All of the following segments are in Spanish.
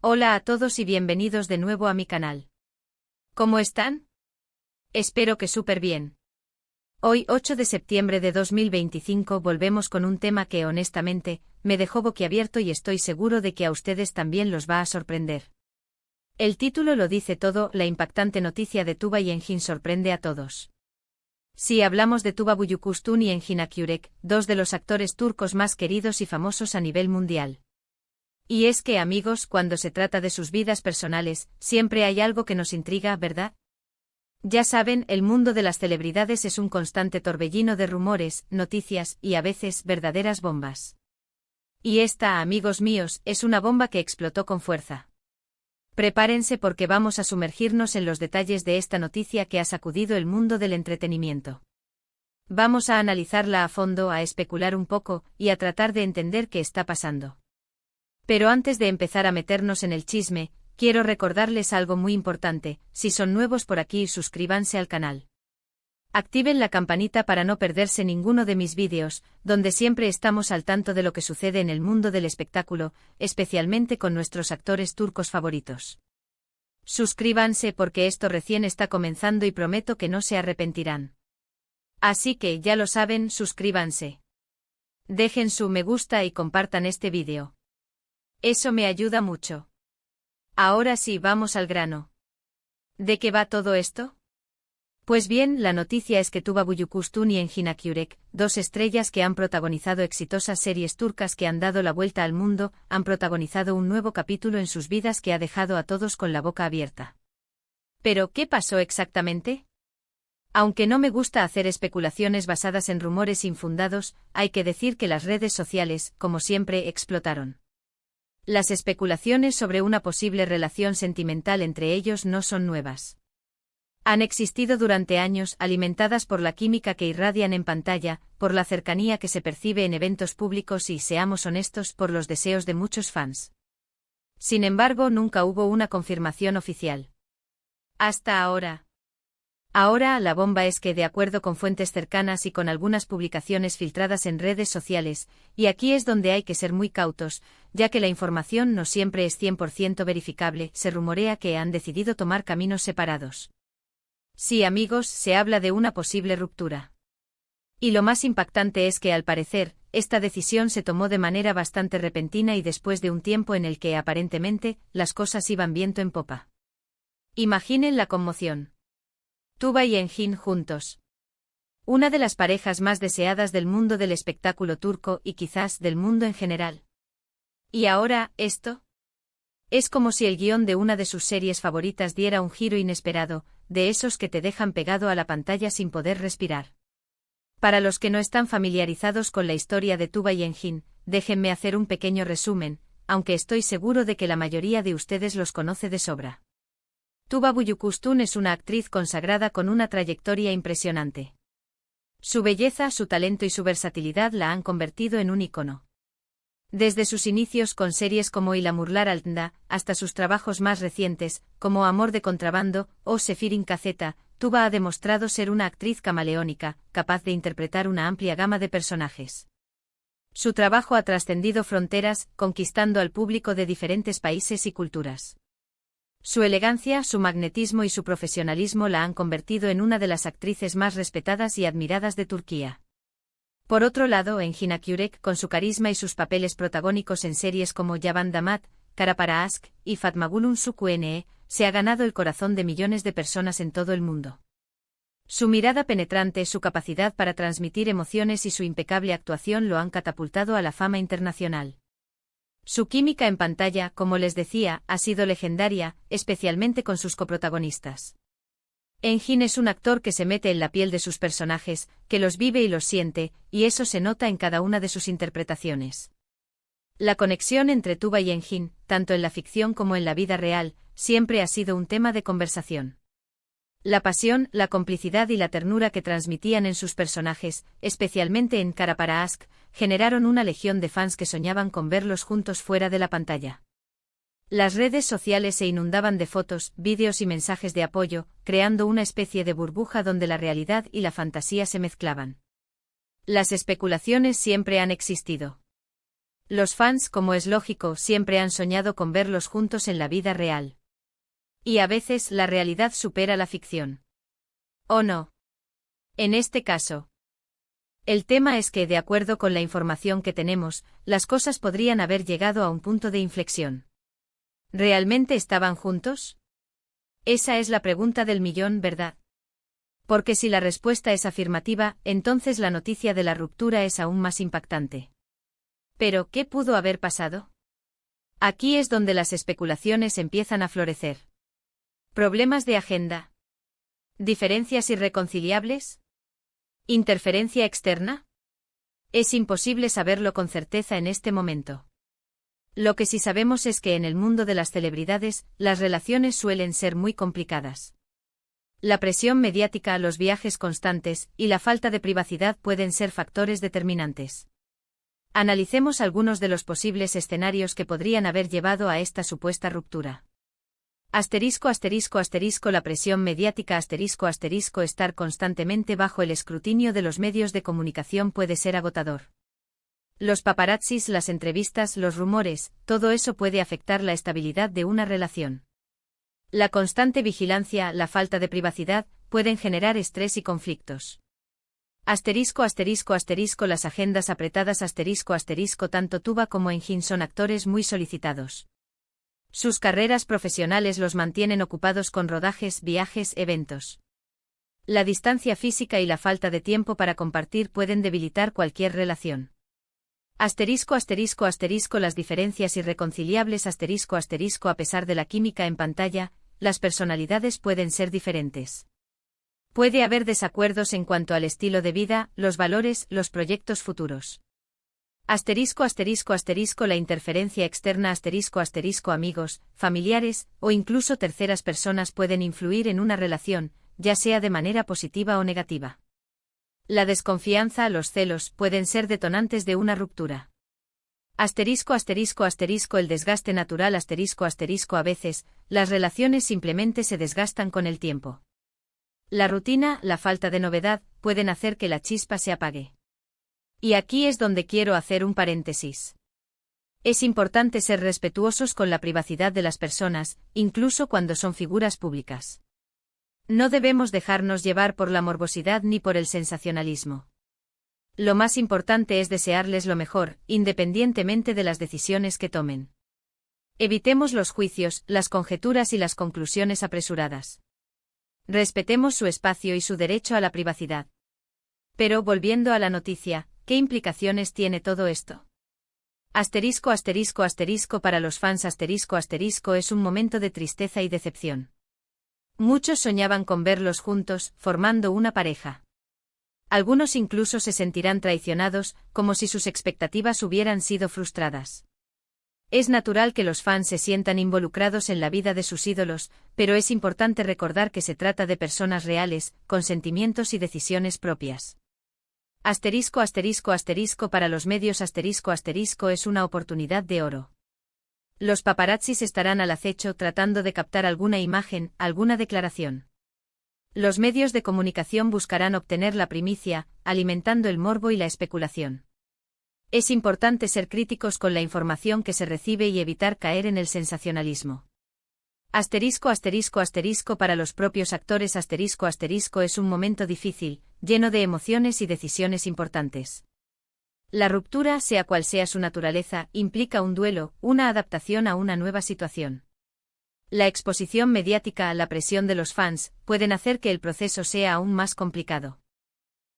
Hola a todos y bienvenidos de nuevo a mi canal. ¿Cómo están? Espero que súper bien. Hoy, 8 de septiembre de 2025, volvemos con un tema que, honestamente, me dejó boquiabierto y estoy seguro de que a ustedes también los va a sorprender. El título lo dice todo: la impactante noticia de Tuba y Engin sorprende a todos. Sí, hablamos de Tuba Büyüküstün y Engin Akyürek, dos de los actores turcos más queridos y famosos a nivel mundial. Y es que, amigos, cuando se trata de sus vidas personales, siempre hay algo que nos intriga, ¿verdad? Ya saben, el mundo de las celebridades es un constante torbellino de rumores, noticias y a veces verdaderas bombas. Y esta, amigos míos, es una bomba que explotó con fuerza. Prepárense porque vamos a sumergirnos en los detalles de esta noticia que ha sacudido el mundo del entretenimiento. Vamos a analizarla a fondo, a especular un poco y a tratar de entender qué está pasando. Pero antes de empezar a meternos en el chisme, quiero recordarles algo muy importante: si son nuevos por aquí, suscríbanse al canal. Activen la campanita para no perderse ninguno de mis vídeos, donde siempre estamos al tanto de lo que sucede en el mundo del espectáculo, especialmente con nuestros actores turcos favoritos. Suscríbanse porque esto recién está comenzando y prometo que no se arrepentirán. Así que, ya lo saben, suscríbanse. Dejen su me gusta y compartan este vídeo. Eso me ayuda mucho. Ahora sí, vamos al grano. ¿De qué va todo esto? Pues bien, la noticia es que Tuba Büyüküstün y Engin Akyürek, dos estrellas que han protagonizado exitosas series turcas que han dado la vuelta al mundo, han protagonizado un nuevo capítulo en sus vidas que ha dejado a todos con la boca abierta. ¿Pero qué pasó exactamente? Aunque no me gusta hacer especulaciones basadas en rumores infundados, hay que decir que las redes sociales, como siempre, explotaron. Las especulaciones sobre una posible relación sentimental entre ellos no son nuevas. Han existido durante años, alimentadas por la química que irradian en pantalla, por la cercanía que se percibe en eventos públicos y, seamos honestos, por los deseos de muchos fans. Sin embargo, nunca hubo una confirmación oficial. Hasta ahora. Ahora, la bomba es que, de acuerdo con fuentes cercanas y con algunas publicaciones filtradas en redes sociales, y aquí es donde hay que ser muy cautos, ya que la información no siempre es 100% verificable, se rumorea que han decidido tomar caminos separados. Sí, amigos, se habla de una posible ruptura. Y lo más impactante es que, al parecer, esta decisión se tomó de manera bastante repentina y después de un tiempo en el que, aparentemente, las cosas iban viento en popa. Imaginen la conmoción. Tuba y Engin juntos. Una de las parejas más deseadas del mundo del espectáculo turco y quizás del mundo en general. ¿Y ahora, esto? Es como si el guión de una de sus series favoritas diera un giro inesperado, de esos que te dejan pegado a la pantalla sin poder respirar. Para los que no están familiarizados con la historia de Tuba y Engin, déjenme hacer un pequeño resumen, aunque estoy seguro de que la mayoría de ustedes los conoce de sobra. Tuba Büyüküstün es una actriz consagrada con una trayectoria impresionante. Su belleza, su talento y su versatilidad la han convertido en un ícono. Desde sus inicios con series como Yağmurlar Altında, hasta sus trabajos más recientes, como Amor de Contrabando o Sefirin Kazeta, Tuba ha demostrado ser una actriz camaleónica, capaz de interpretar una amplia gama de personajes. Su trabajo ha trascendido fronteras, conquistando al público de diferentes países y culturas. Su elegancia, su magnetismo y su profesionalismo la han convertido en una de las actrices más respetadas y admiradas de Turquía. Por otro lado, Engin Akyürek, con su carisma y sus papeles protagónicos en series como Yaban Damat, Kara Para Aşk y Fatma Gül'ün Suçu, se ha ganado el corazón de millones de personas en todo el mundo. Su mirada penetrante, su capacidad para transmitir emociones y su impecable actuación lo han catapultado a la fama internacional. Su química en pantalla, como les decía, ha sido legendaria, especialmente con sus coprotagonistas. Engin es un actor que se mete en la piel de sus personajes, que los vive y los siente, y eso se nota en cada una de sus interpretaciones. La conexión entre Tuba y Engin, tanto en la ficción como en la vida real, siempre ha sido un tema de conversación. La pasión, la complicidad y la ternura que transmitían en sus personajes, especialmente en Kara Para Aşk, generaron una legión de fans que soñaban con verlos juntos fuera de la pantalla. Las redes sociales se inundaban de fotos, vídeos y mensajes de apoyo, creando una especie de burbuja donde la realidad y la fantasía se mezclaban. Las especulaciones siempre han existido. Los fans, como es lógico, siempre han soñado con verlos juntos en la vida real. Y a veces la realidad supera la ficción. ¿O no? En este caso. El tema es que, de acuerdo con la información que tenemos, las cosas podrían haber llegado a un punto de inflexión. ¿Realmente estaban juntos? Esa es la pregunta del millón, ¿verdad? Porque si la respuesta es afirmativa, entonces la noticia de la ruptura es aún más impactante. Pero, ¿qué pudo haber pasado? Aquí es donde las especulaciones empiezan a florecer. ¿Problemas de agenda? ¿Diferencias irreconciliables? ¿Interferencia externa? Es imposible saberlo con certeza en este momento. Lo que sí sabemos es que en el mundo de las celebridades, las relaciones suelen ser muy complicadas. La presión mediática, los viajes constantes y la falta de privacidad pueden ser factores determinantes. Analicemos algunos de los posibles escenarios que podrían haber llevado a esta supuesta ruptura. Asterisco, asterisco, asterisco, la presión mediática, asterisco, asterisco, estar constantemente bajo el escrutinio de los medios de comunicación puede ser agotador. Los paparazzis, las entrevistas, los rumores, todo eso puede afectar la estabilidad de una relación. La constante vigilancia, la falta de privacidad, pueden generar estrés y conflictos. Asterisco, asterisco, asterisco, las agendas apretadas, asterisco, asterisco, tanto Tuba como Engin son actores muy solicitados. Sus carreras profesionales los mantienen ocupados con rodajes, viajes, eventos. La distancia física y la falta de tiempo para compartir pueden debilitar cualquier relación. Asterisco, asterisco, asterisco, las diferencias irreconciliables, asterisco, asterisco, a pesar de la química en pantalla, las personalidades pueden ser diferentes. Puede haber desacuerdos en cuanto al estilo de vida, los valores, los proyectos futuros. Asterisco, asterisco, asterisco, la interferencia externa, asterisco, asterisco, amigos, familiares, o incluso terceras personas pueden influir en una relación, ya sea de manera positiva o negativa. La desconfianza, los celos, pueden ser detonantes de una ruptura. Asterisco, asterisco, asterisco, el desgaste natural, asterisco, asterisco, a veces, las relaciones simplemente se desgastan con el tiempo. La rutina, la falta de novedad, pueden hacer que la chispa se apague. Y aquí es donde quiero hacer un paréntesis. Es importante ser respetuosos con la privacidad de las personas, incluso cuando son figuras públicas. No debemos dejarnos llevar por la morbosidad ni por el sensacionalismo. Lo más importante es desearles lo mejor, independientemente de las decisiones que tomen. Evitemos los juicios, las conjeturas y las conclusiones apresuradas. Respetemos su espacio y su derecho a la privacidad. Pero volviendo a la noticia, ¿qué implicaciones tiene todo esto? Asterisco, asterisco, asterisco, para los fans, asterisco, asterisco, es un momento de tristeza y decepción. Muchos soñaban con verlos juntos, formando una pareja. Algunos incluso se sentirán traicionados, como si sus expectativas hubieran sido frustradas. Es natural que los fans se sientan involucrados en la vida de sus ídolos, pero es importante recordar que se trata de personas reales, con sentimientos y decisiones propias. Asterisco, asterisco, asterisco, para los medios, asterisco, asterisco, es una oportunidad de oro. Los paparazzis estarán al acecho tratando de captar alguna imagen, alguna declaración. Los medios de comunicación buscarán obtener la primicia, alimentando el morbo y la especulación. Es importante ser críticos con la información que se recibe y evitar caer en el sensacionalismo. Asterisco, asterisco, asterisco, para los propios actores, asterisco, asterisco, es un momento difícil, lleno de emociones y decisiones importantes. La ruptura, sea cual sea su naturaleza, implica un duelo, una adaptación a una nueva situación. La exposición mediática a la presión de los fans pueden hacer que el proceso sea aún más complicado.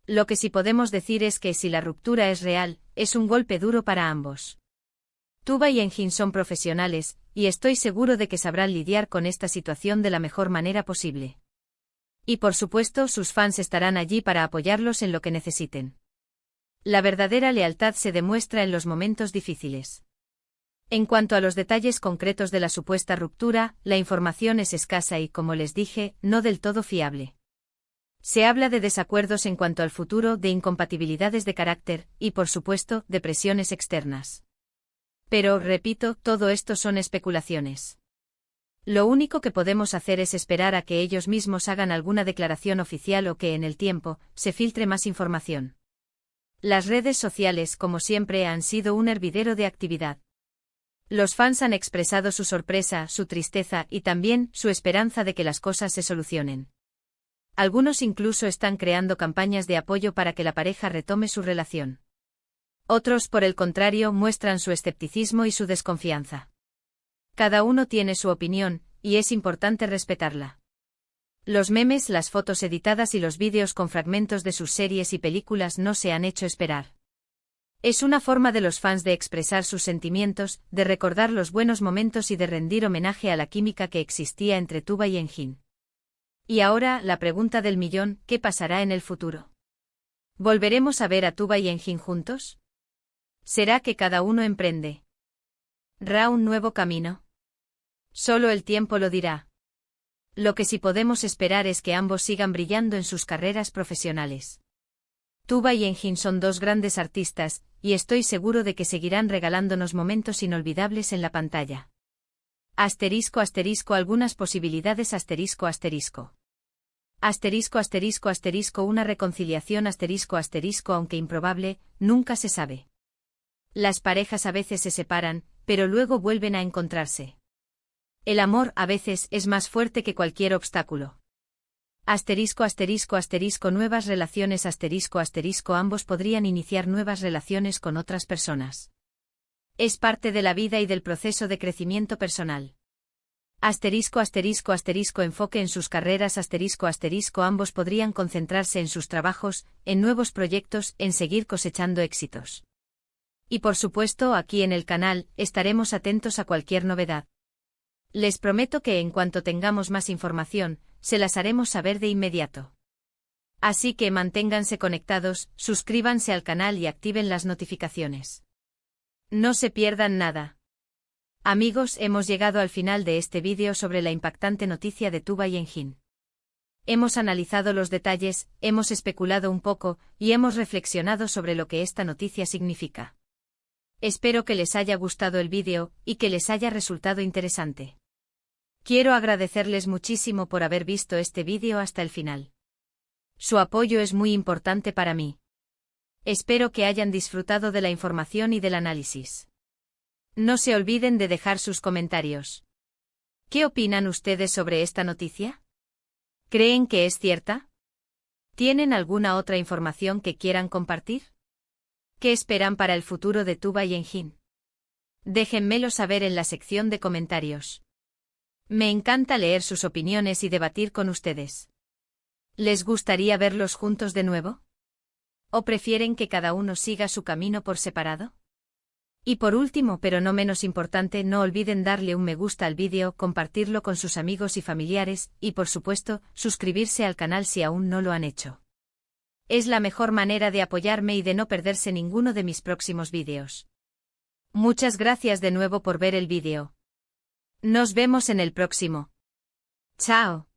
Lo que sí podemos decir es que si la ruptura es real, es un golpe duro para ambos. Tuba y Engin son profesionales, y estoy seguro de que sabrán lidiar con esta situación de la mejor manera posible. Y por supuesto, sus fans estarán allí para apoyarlos en lo que necesiten. La verdadera lealtad se demuestra en los momentos difíciles. En cuanto a los detalles concretos de la supuesta ruptura, la información es escasa y, como les dije, no del todo fiable. Se habla de desacuerdos en cuanto al futuro, de incompatibilidades de carácter, y por supuesto, de presiones externas. Pero, repito, todo esto son especulaciones. Lo único que podemos hacer es esperar a que ellos mismos hagan alguna declaración oficial o que, en el tiempo, se filtre más información. Las redes sociales, como siempre, han sido un hervidero de actividad. Los fans han expresado su sorpresa, su tristeza y también su esperanza de que las cosas se solucionen. Algunos incluso están creando campañas de apoyo para que la pareja retome su relación. Otros, por el contrario, muestran su escepticismo y su desconfianza. Cada uno tiene su opinión, y es importante respetarla. Los memes, las fotos editadas y los vídeos con fragmentos de sus series y películas no se han hecho esperar. Es una forma de los fans de expresar sus sentimientos, de recordar los buenos momentos y de rendir homenaje a la química que existía entre Tuba y Engin. Y ahora, la pregunta del millón, ¿qué pasará en el futuro? ¿Volveremos a ver a Tuba y Engin juntos? ¿Será que cada uno emprende un nuevo camino? Solo el tiempo lo dirá. Lo que sí podemos esperar es que ambos sigan brillando en sus carreras profesionales. Tuba y Engin son dos grandes artistas, y estoy seguro de que seguirán regalándonos momentos inolvidables en la pantalla. Asterisco asterisco algunas posibilidades asterisco asterisco. Asterisco asterisco asterisco una reconciliación asterisco asterisco aunque improbable, nunca se sabe. Las parejas a veces se separan, pero luego vuelven a encontrarse. El amor a veces es más fuerte que cualquier obstáculo. Asterisco asterisco asterisco nuevas relaciones asterisco asterisco ambos podrían iniciar nuevas relaciones con otras personas. Es parte de la vida y del proceso de crecimiento personal. Asterisco asterisco asterisco enfoque en sus carreras asterisco asterisco ambos podrían concentrarse en sus trabajos, en nuevos proyectos, en seguir cosechando éxitos. Y por supuesto aquí en el canal, estaremos atentos a cualquier novedad. Les prometo que en cuanto tengamos más información, se las haremos saber de inmediato. Así que manténganse conectados, suscríbanse al canal y activen las notificaciones. No se pierdan nada. Amigos, hemos llegado al final de este vídeo sobre la impactante noticia de Tuba y Engin. Hemos analizado los detalles, hemos especulado un poco, y hemos reflexionado sobre lo que esta noticia significa. Espero que les haya gustado el vídeo, y que les haya resultado interesante. Quiero agradecerles muchísimo por haber visto este vídeo hasta el final. Su apoyo es muy importante para mí. Espero que hayan disfrutado de la información y del análisis. No se olviden de dejar sus comentarios. ¿Qué opinan ustedes sobre esta noticia? ¿Creen que es cierta? ¿Tienen alguna otra información que quieran compartir? ¿Qué esperan para el futuro de Tuba y Engin? Déjenmelo saber en la sección de comentarios. Me encanta leer sus opiniones y debatir con ustedes. ¿Les gustaría verlos juntos de nuevo? ¿O prefieren que cada uno siga su camino por separado? Y por último, pero no menos importante, no olviden darle un me gusta al vídeo, compartirlo con sus amigos y familiares, y por supuesto, suscribirse al canal si aún no lo han hecho. Es la mejor manera de apoyarme y de no perderse ninguno de mis próximos vídeos. Muchas gracias de nuevo por ver el vídeo. Nos vemos en el próximo. Chao.